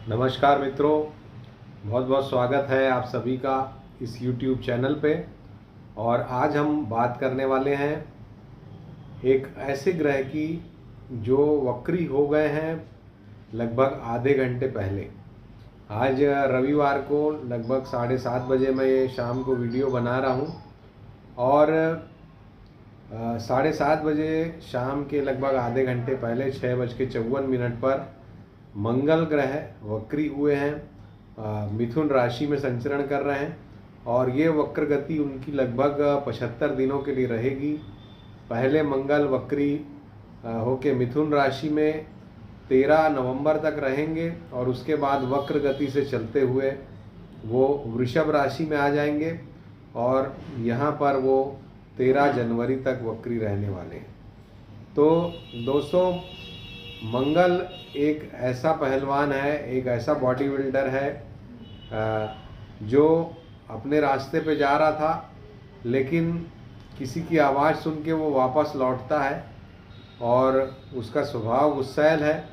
नमस्कार मित्रों, बहुत बहुत स्वागत है आप सभी का इस YouTube चैनल पे। और आज हम बात करने वाले हैं एक ऐसे ग्रह की जो वक्री हो गए हैं लगभग आधे घंटे पहले। आज रविवार को लगभग 7:30 बजे मैं ये शाम को वीडियो बना रहा हूँ और 7:30 बजे शाम के लगभग आधे घंटे पहले 6:54 पर मंगल ग्रह वक्री हुए हैं, मिथुन राशि में संचरण कर रहे हैं और ये वक्र गति उनकी लगभग 75 दिनों के लिए रहेगी। पहले मंगल वक्री होके मिथुन राशि में 13 नवंबर तक रहेंगे और उसके बाद वक्र गति से चलते हुए वो वृषभ राशि में आ जाएंगे और यहाँ पर वो 13 जनवरी तक वक्री रहने वाले हैं। तो दोस्तों, मंगल एक ऐसा पहलवान है, एक ऐसा बॉडी बिल्डर है जो अपने रास्ते पे जा रहा था, लेकिन किसी की आवाज़ सुन के वो वापस लौटता है और उसका स्वभाव गुस्सैल है।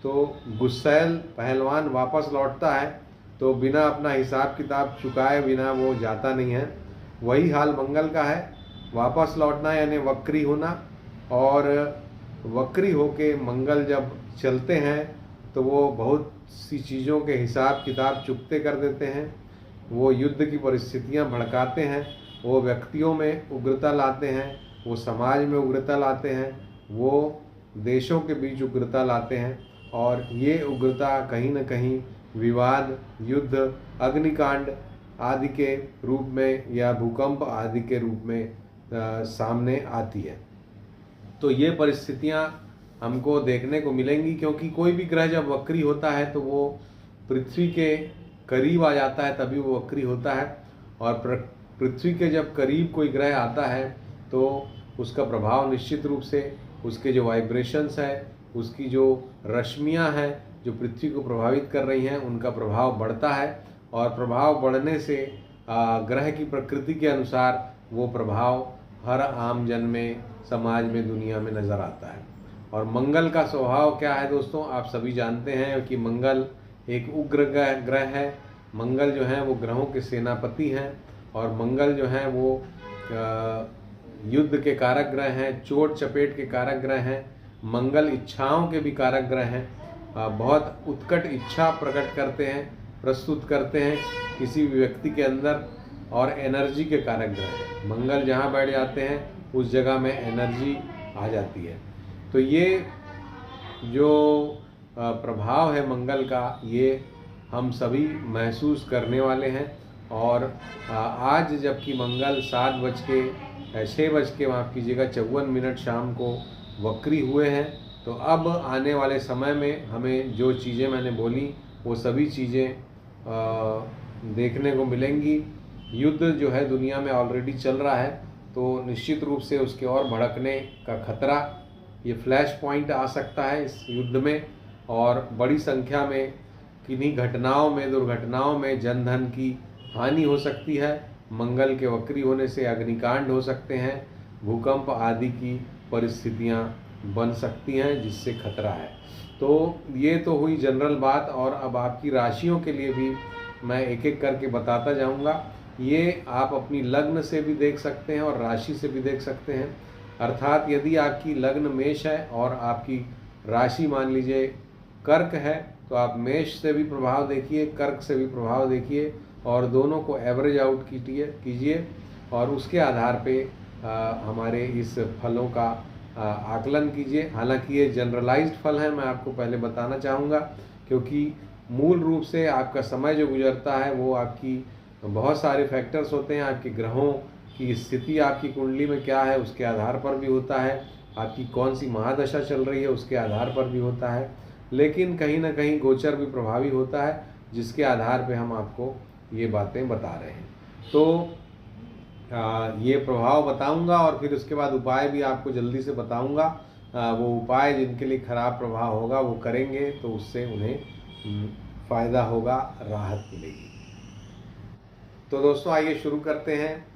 तो गुस्सैल पहलवान वापस लौटता है तो बिना अपना हिसाब किताब चुकाए बिना वो जाता नहीं है। वही हाल मंगल का है, वापस लौटना यानी वक्री होना। और वक्री होके मंगल जब चलते हैं तो वो बहुत सी चीज़ों के हिसाब किताब चुकते कर देते हैं। वो युद्ध की परिस्थितियां भड़काते हैं, वो व्यक्तियों में उग्रता लाते हैं, वो समाज में उग्रता लाते हैं, वो देशों के बीच उग्रता लाते हैं और ये उग्रता कहीं न कहीं विवाद, युद्ध, अग्निकांड आदि के रूप में या भूकंप आदि के रूप में सामने आती है। तो ये परिस्थितियां हमको देखने को मिलेंगी, क्योंकि कोई भी ग्रह जब वक्री होता है तो वो पृथ्वी के करीब आ जाता है, तभी वो वक्री होता है। और पृथ्वी के जब करीब कोई ग्रह आता है तो उसका प्रभाव निश्चित रूप से उसके जो वाइब्रेशंस है, उसकी जो रश्मियां हैं जो पृथ्वी को प्रभावित कर रही हैं, उनका प्रभाव बढ़ता है। और प्रभाव बढ़ने से ग्रह की प्रकृति के अनुसार वो प्रभाव हर आम जन में, समाज में, दुनिया में नज़र आता है। और मंगल का स्वभाव क्या है दोस्तों, आप सभी जानते हैं कि मंगल एक उग्र ग्रह है। मंगल जो है वो ग्रहों के सेनापति हैं और मंगल जो है वो युद्ध के कारक ग्रह हैं, चोट चपेट के कारक ग्रह हैं। मंगल इच्छाओं के भी कारक ग्रह हैं, बहुत उत्कट इच्छा प्रकट करते हैं, प्रस्तुत करते हैं किसी भी व्यक्ति के अंदर, और एनर्जी के कारक ग्रह हैं। मंगल जहाँ बैठ जाते हैं उस जगह में एनर्जी आ जाती है। तो ये जो प्रभाव है मंगल का, ये हम सभी महसूस करने वाले हैं। और आज जबकि मंगल 6:54 शाम को वक्री हुए हैं, तो अब आने वाले समय में हमें जो चीज़ें मैंने बोली वो सभी चीज़ें देखने को मिलेंगी। युद्ध जो है दुनिया में ऑलरेडी चल रहा है, तो निश्चित रूप से उसके और भड़कने का खतरा, ये फ्लैश पॉइंट आ सकता है इस युद्ध में। और बड़ी संख्या में किन्हीं घटनाओं में, दुर्घटनाओं में जन धन की हानि हो सकती है। मंगल के वक्री होने से अग्निकांड हो सकते हैं, भूकंप आदि की परिस्थितियां बन सकती हैं, जिससे खतरा है। तो ये तो हुई जनरल बात। और अब आपकी राशियों के लिए भी मैं एक एक करके बताता जाऊंगा। ये आप अपनी लग्न से भी देख सकते हैं और राशि से भी देख सकते हैं। अर्थात यदि आपकी लग्न मेष है और आपकी राशि मान लीजिए कर्क है, तो आप मेष से भी प्रभाव देखिए, कर्क से भी प्रभाव देखिए और दोनों को एवरेज आउट कीजिए और उसके आधार पे हमारे इस फलों का आकलन कीजिए। हालांकि ये जनरलाइज्ड फल है, मैं आपको पहले बताना चाहूँगा, क्योंकि मूल रूप से आपका समय जो गुजरता है वो आपकी बहुत सारे फैक्टर्स होते हैं। आपके ग्रहों की स्थिति आपकी कुंडली में क्या है उसके आधार पर भी होता है, आपकी कौन सी महादशा चल रही है उसके आधार पर भी होता है, लेकिन कहीं ना कहीं गोचर भी प्रभावी होता है, जिसके आधार पे हम आपको ये बातें बता रहे हैं। तो ये प्रभाव बताऊंगा और फिर उसके बाद उपाय भी आपको जल्दी से बताऊंगा। वो उपाय जिनके लिए खराब प्रभाव होगा वो करेंगे तो उससे उन्हें फ़ायदा होगा, राहत मिलेगी। तो दोस्तों आइए शुरू करते हैं।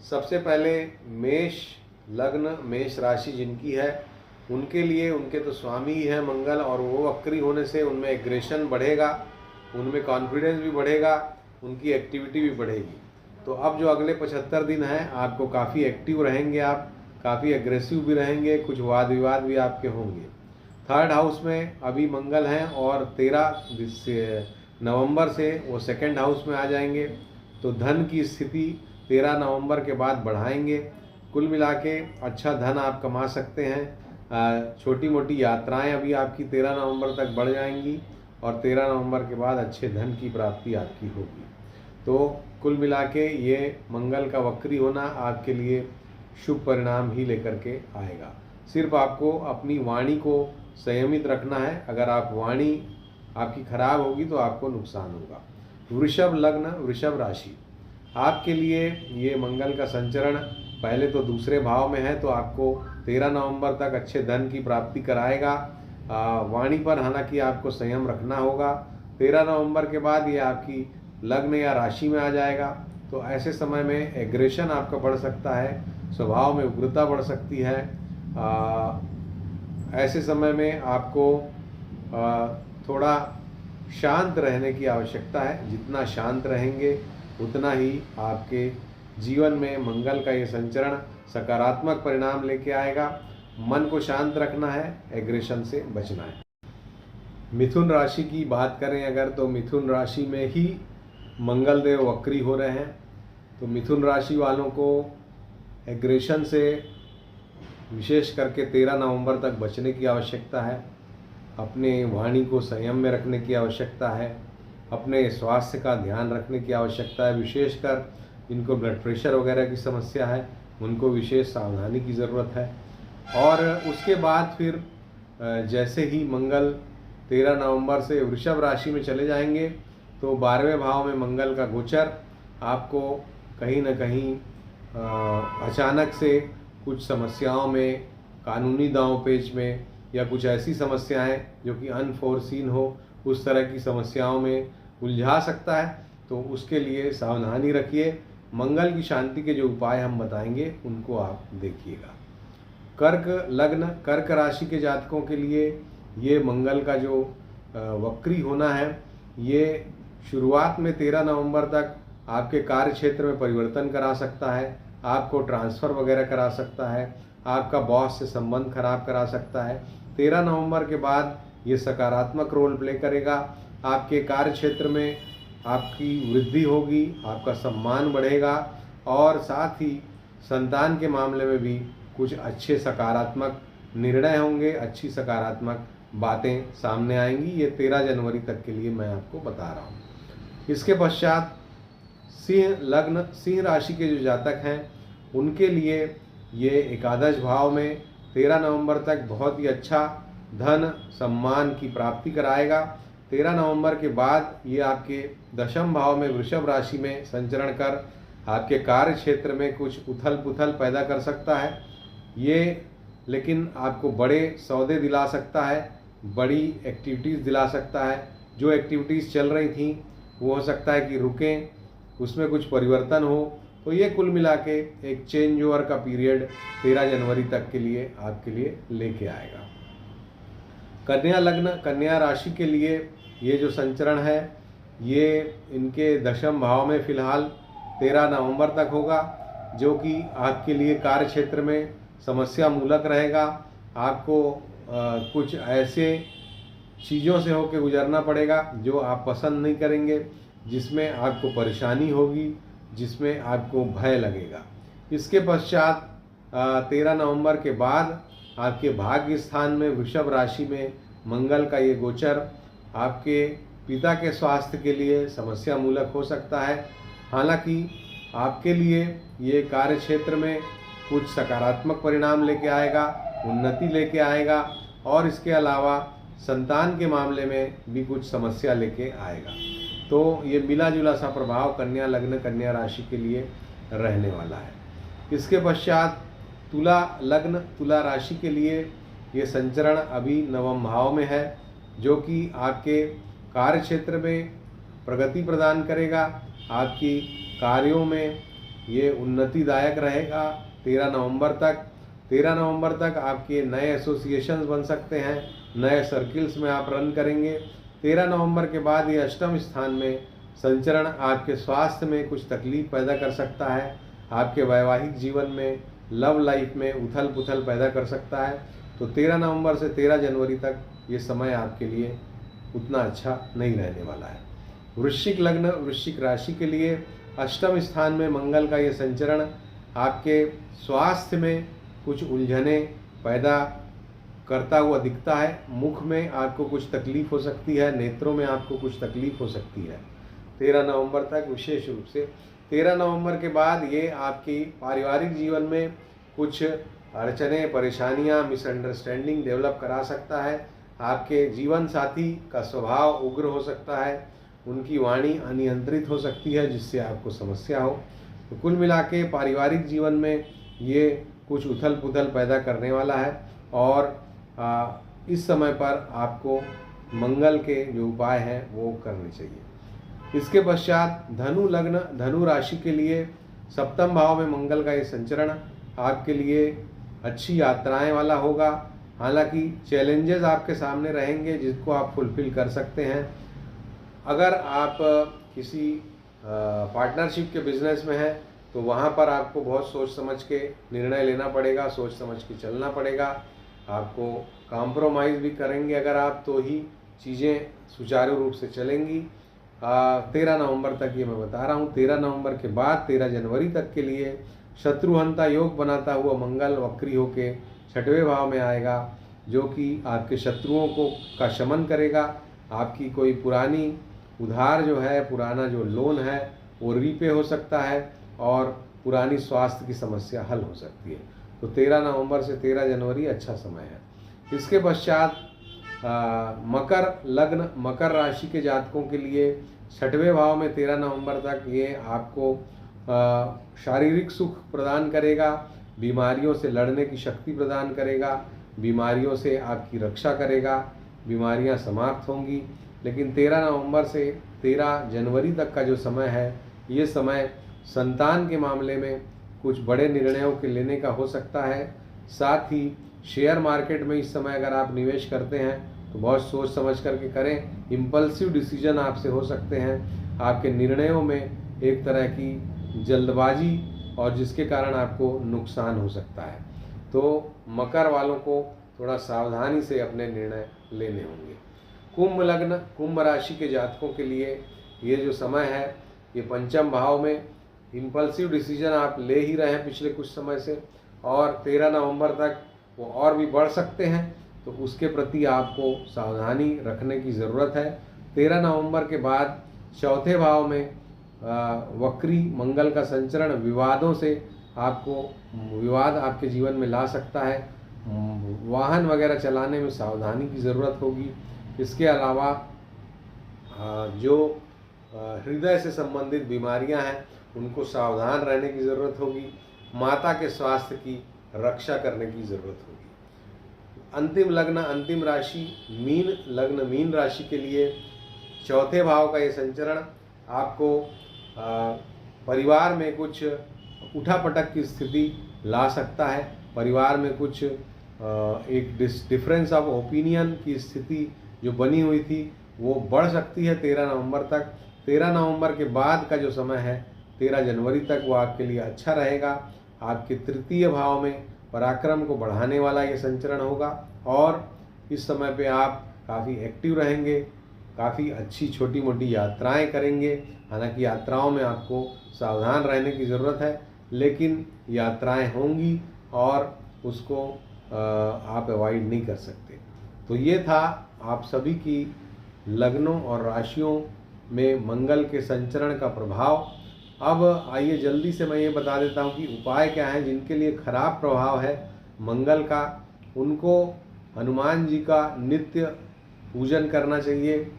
सबसे पहले मेष लग्न, मेष राशि जिनकी है उनके लिए, उनके तो स्वामी ही है मंगल, और वो वक्री होने से उनमें एग्रेशन बढ़ेगा, उनमें कॉन्फिडेंस भी बढ़ेगा, उनकी एक्टिविटी भी बढ़ेगी। तो अब जो अगले 75 दिन हैं आपको काफ़ी एक्टिव रहेंगे, आप काफ़ी एग्रेसिव भी रहेंगे, कुछ वाद विवाद भी आपके होंगे। थर्ड हाउस में अभी मंगल हैं और 13 नवंबर से वो सेकंड हाउस में आ जाएंगे, तो धन की स्थिति 13 नवंबर के बाद बढ़ाएंगे। कुल मिला के अच्छा धन आप कमा सकते हैं। छोटी मोटी यात्राएं अभी आपकी 13 नवंबर तक बढ़ जाएंगी और 13 नवंबर के बाद अच्छे धन की प्राप्ति आपकी होगी। तो कुल मिला के ये मंगल का वक्री होना आपके लिए शुभ परिणाम ही लेकर के आएगा। सिर्फ आपको अपनी वाणी को संयमित रखना है, अगर आप वाणी आपकी खराब होगी तो आपको नुकसान होगा। वृषभ लग्न, वृषभ राशि, आपके लिए ये मंगल का संचरण पहले तो दूसरे भाव में है, तो आपको 13 नवंबर तक अच्छे धन की प्राप्ति कराएगा। वाणी पर हालांकि आपको संयम रखना होगा। 13 नवंबर के बाद ये आपकी लग्न या राशि में आ जाएगा, तो ऐसे समय में एग्रेशन आपका बढ़ सकता है, स्वभाव में उग्रता बढ़ सकती है। ऐसे समय में आपको थोड़ा शांत रहने की आवश्यकता है। जितना शांत रहेंगे उतना ही आपके जीवन में मंगल का ये संचरण सकारात्मक परिणाम लेके आएगा। मन को शांत रखना है, एग्रेशन से बचना है। मिथुन राशि की बात करें अगर, तो मिथुन राशि में ही मंगल देव वक्री हो रहे हैं, तो मिथुन राशि वालों को एग्रेशन से विशेष करके 13 नवंबर तक बचने की आवश्यकता है। अपने वाणी को संयम में रखने की आवश्यकता है, अपने स्वास्थ्य का ध्यान रखने की आवश्यकता है। विशेषकर जिनको ब्लड प्रेशर वगैरह की समस्या है उनको विशेष सावधानी की ज़रूरत है। और उसके बाद फिर जैसे ही मंगल 13 नवंबर से वृषभ राशि में चले जाएंगे, तो 12वें भाव में मंगल का गोचर आपको कहीं न कहीं अचानक से कुछ समस्याओं में, कानूनी दांव पेच में, या कुछ ऐसी समस्याएं जो कि अनफोर्सीन हो, उस तरह की समस्याओं में उलझा सकता है। तो उसके लिए सावधानी रखिए। मंगल की शांति के जो उपाय हम बताएंगे उनको आप देखिएगा। कर्क लग्न, कर्क राशि के जातकों के लिए ये मंगल का जो वक्री होना है, ये शुरुआत में 13 नवंबर तक आपके कार्य क्षेत्र में परिवर्तन करा सकता है, आपको ट्रांसफ़र वगैरह करा सकता है, आपका बॉस से संबंध खराब करा सकता है। 13 नवंबर के बाद ये सकारात्मक रोल प्ले करेगा। आपके कार्य क्षेत्र में आपकी वृद्धि होगी, आपका सम्मान बढ़ेगा और साथ ही संतान के मामले में भी कुछ अच्छे सकारात्मक निर्णय होंगे, अच्छी सकारात्मक बातें सामने आएंगी। ये 13 जनवरी तक के लिए मैं आपको बता रहा हूँ। इसके पश्चात सिंह लग्न, सिंह राशि के जो जातक हैं उनके लिए ये एकादश भाव में 13 नवंबर तक बहुत ही अच्छा धन सम्मान की प्राप्ति कराएगा। 13 नवंबर के बाद ये आपके दशम भाव में वृषभ राशि में संचरण कर आपके कार्य क्षेत्र में कुछ उथल पुथल पैदा कर सकता है। ये लेकिन आपको बड़े सौदे दिला सकता है, बड़ी एक्टिविटीज़ दिला सकता है। जो एक्टिविटीज़ चल रही थी वो हो सकता है कि रुकें, उसमें कुछ परिवर्तन हो। तो ये कुल मिला के एक चेंज ओवर का पीरियड 13 जनवरी तक के लिए आपके लिए लेके आएगा। कन्या लग्न, कन्या राशि के लिए ये जो संचरण है ये इनके दशम भाव में फिलहाल 13 नवंबर तक होगा, जो कि आपके लिए कार्य क्षेत्र में समस्या मूलक रहेगा। आपको कुछ ऐसे चीज़ों से होकर गुजरना पड़ेगा जो आप पसंद नहीं करेंगे, जिसमें आपको परेशानी होगी, जिसमें आपको भय लगेगा। इसके पश्चात 13 नवंबर के बाद आपके भाग्य स्थान में वृषभ राशि में मंगल का ये गोचर आपके पिता के स्वास्थ्य के लिए समस्या मूलक हो सकता है। हालांकि आपके लिए ये कार्य क्षेत्र में कुछ सकारात्मक परिणाम लेके आएगा, उन्नति लेके आएगा और इसके अलावा संतान के मामले में भी कुछ समस्या लेके आएगा। तो ये मिला जुला सा प्रभाव कन्या लग्न, कन्या राशि के लिए रहने वाला है। इसके पश्चात तुला लग्न, तुला राशि के लिए ये संचरण अभी नवम भाव में है, जो कि आपके कार्य क्षेत्र में प्रगति प्रदान करेगा। आपकी कार्यों में ये उन्नतिदायक रहेगा 13 नवंबर तक। 13 नवंबर तक आपके नए एसोसिएशंस बन सकते हैं, नए सर्किल्स में आप रन करेंगे 13 नवंबर के बाद ये अष्टम स्थान में संचरण आपके स्वास्थ्य में कुछ तकलीफ पैदा कर सकता है, आपके वैवाहिक जीवन में, लव लाइफ में उथल पुथल पैदा कर सकता है। तो 13 नवंबर से 13 जनवरी तक ये समय आपके लिए उतना अच्छा नहीं रहने वाला है। वृश्चिक लग्न, वृश्चिक राशि के लिए अष्टम स्थान में मंगल का ये संचरण आपके स्वास्थ्य में कुछ उलझने पैदा करता हुआ दिखता है। मुख में आपको कुछ तकलीफ हो सकती है, नेत्रों में आपको कुछ तकलीफ हो सकती है 13 नवंबर तक विशेष रूप से। 13 नवंबर के बाद ये आपकी पारिवारिक जीवन में कुछ अड़चने, परेशानियां, मिसअंडरस्टैंडिंग डेवलप करा सकता है। आपके जीवन साथी का स्वभाव उग्र हो सकता है, उनकी वाणी अनियंत्रित हो सकती है जिससे आपको समस्या हो। तो कुल मिला के पारिवारिक जीवन में ये कुछ उथल पुथल पैदा करने वाला है और इस समय पर आपको मंगल के जो उपाय हैं वो करने चाहिए। इसके पश्चात धनु लग्न, धनु राशि के लिए सप्तम भाव में मंगल का ये संचरण आपके लिए अच्छी यात्राएं वाला होगा। हालांकि चैलेंजेस आपके सामने रहेंगे जिसको आप फुलफिल कर सकते हैं। अगर आप किसी पार्टनरशिप के बिजनेस में हैं तो वहाँ पर आपको बहुत सोच समझ के निर्णय लेना पड़ेगा, सोच समझ के चलना पड़ेगा। आपको कॉम्प्रोमाइज़ भी करेंगे अगर आप, तो ही चीज़ें सुचारू रूप से चलेंगी। 13 नवंबर तक ये मैं बता रहा हूँ। 13 नवंबर के बाद 13 जनवरी तक के लिए शत्रुहंता योग बनाता हुआ मंगल वक्री होके 6वें भाव में आएगा, जो कि आपके शत्रुओं को का शमन करेगा। आपकी कोई पुरानी उधार जो है, पुराना जो लोन है वो रीपे हो सकता है और पुरानी स्वास्थ्य की समस्या हल हो सकती है। तो 13 नवंबर से 13 जनवरी अच्छा समय है। इसके पश्चात मकर लग्न, मकर राशि के जातकों के लिए 6वें भाव में 13 नवंबर तक ये आपको शारीरिक सुख प्रदान करेगा, बीमारियों से लड़ने की शक्ति प्रदान करेगा, बीमारियों से आपकी रक्षा करेगा, बीमारियां समाप्त होंगी। लेकिन 13 नवंबर से 13 जनवरी तक का जो समय है, ये समय संतान के मामले में कुछ बड़े निर्णयों के लेने का हो सकता है। साथ ही शेयर मार्केट में इस समय अगर आप निवेश करते हैं तो बहुत सोच समझ करके करें। इम्पल्सिव डिसीजन आपसे हो सकते हैं, आपके निर्णयों में एक तरह की जल्दबाजी और जिसके कारण आपको नुकसान हो सकता है। तो मकर वालों को थोड़ा सावधानी से अपने निर्णय लेने होंगे। कुंभ लग्न, कुंभ राशि के जातकों के लिए ये जो समय है ये पंचम भाव में इम्पल्सिव डिसीजन आप ले ही रहे हैं पिछले कुछ समय से, और 13 नवंबर तक वो और भी बढ़ सकते हैं, तो उसके प्रति आपको सावधानी रखने की ज़रूरत है। 13 नवंबर के बाद चौथे भाव में वक्री मंगल का संचरण विवादों से आपको विवाद आपके जीवन में ला सकता है। वाहन वगैरह चलाने में सावधानी की ज़रूरत होगी। इसके अलावा जो हृदय से संबंधित बीमारियां हैं उनको सावधान रहने की ज़रूरत होगी। माता के स्वास्थ्य की रक्षा करने की ज़रूरत होगी। अंतिम लग्न, अंतिम राशि मीन लग्न, मीन राशि के लिए चौथे भाव का ये संचरण आपको परिवार में कुछ उठापटक की स्थिति ला सकता है। परिवार में कुछ एक डिफरेंस ऑफ ओपिनियन की स्थिति जो बनी हुई थी वो बढ़ सकती है 13 नवंबर तक। 13 नवंबर के बाद का जो समय है 13 जनवरी तक वो आपके लिए अच्छा रहेगा। आपके तृतीय भाव में पराक्रम को बढ़ाने वाला ये संचरण होगा और इस समय पे आप काफ़ी एक्टिव रहेंगे, काफ़ी अच्छी छोटी मोटी यात्राएं करेंगे। हालांकि यात्राओं में आपको सावधान रहने की ज़रूरत है, लेकिन यात्राएं होंगी और उसको आप अवॉइड नहीं कर सकते। तो ये था आप सभी की लग्नों और राशियों में मंगल के संचरण का प्रभाव। अब आइए जल्दी से मैं ये बता देता हूँ कि उपाय क्या हैं। जिनके लिए खराब प्रभाव है मंगल का, उनको हनुमान जी का नित्य पूजन करना चाहिए।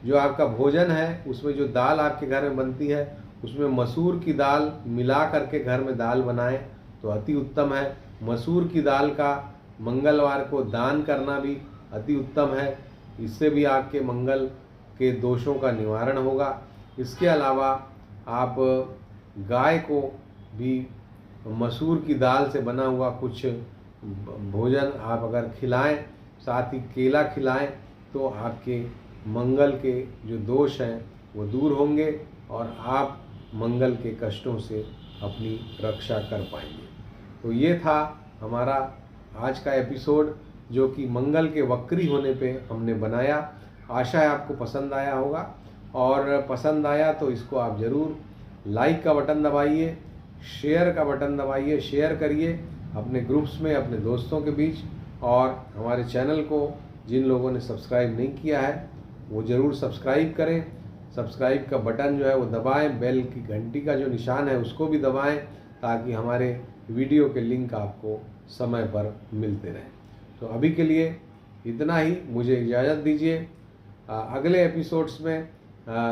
जो आपका भोजन है उसमें जो दाल आपके घर में बनती है उसमें मसूर की दाल मिला करके घर में दाल बनाएं तो अति उत्तम है। मसूर की दाल का मंगलवार को दान करना भी अति उत्तम है। इससे भी आपके मंगल के दोषों का निवारण होगा। इसके अलावा आप गाय को भी मसूर की दाल से बना हुआ कुछ भोजन आप अगर खिलाएं, साथ ही केला खिलाएं, तो आपके मंगल के जो दोष हैं वो दूर होंगे और आप मंगल के कष्टों से अपनी रक्षा कर पाएंगे। तो ये था हमारा आज का एपिसोड जो कि मंगल के वक्री होने पे हमने बनाया। आशा है आपको पसंद आया होगा, और पसंद आया तो इसको आप ज़रूर लाइक का बटन दबाइए, शेयर का बटन दबाइए, शेयर करिए अपने ग्रुप्स में, अपने दोस्तों के बीच। और हमारे चैनल को जिन लोगों ने सब्सक्राइब नहीं किया है वो ज़रूर सब्सक्राइब करें। सब्सक्राइब का बटन जो है वो दबाएं, बेल की घंटी का जो निशान है उसको भी दबाएं, ताकि हमारे वीडियो के लिंक आपको समय पर मिलते रहें। तो अभी के लिए इतना ही, मुझे इजाज़त दीजिए। अगले एपिसोड्स में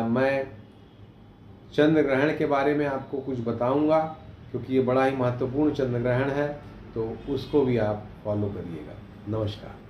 मैं चंद्र ग्रहण के बारे में आपको कुछ बताऊंगा, क्योंकि ये बड़ा ही महत्वपूर्ण चंद्र ग्रहण है, तो उसको भी आप फॉलो करिएगा। नमस्कार।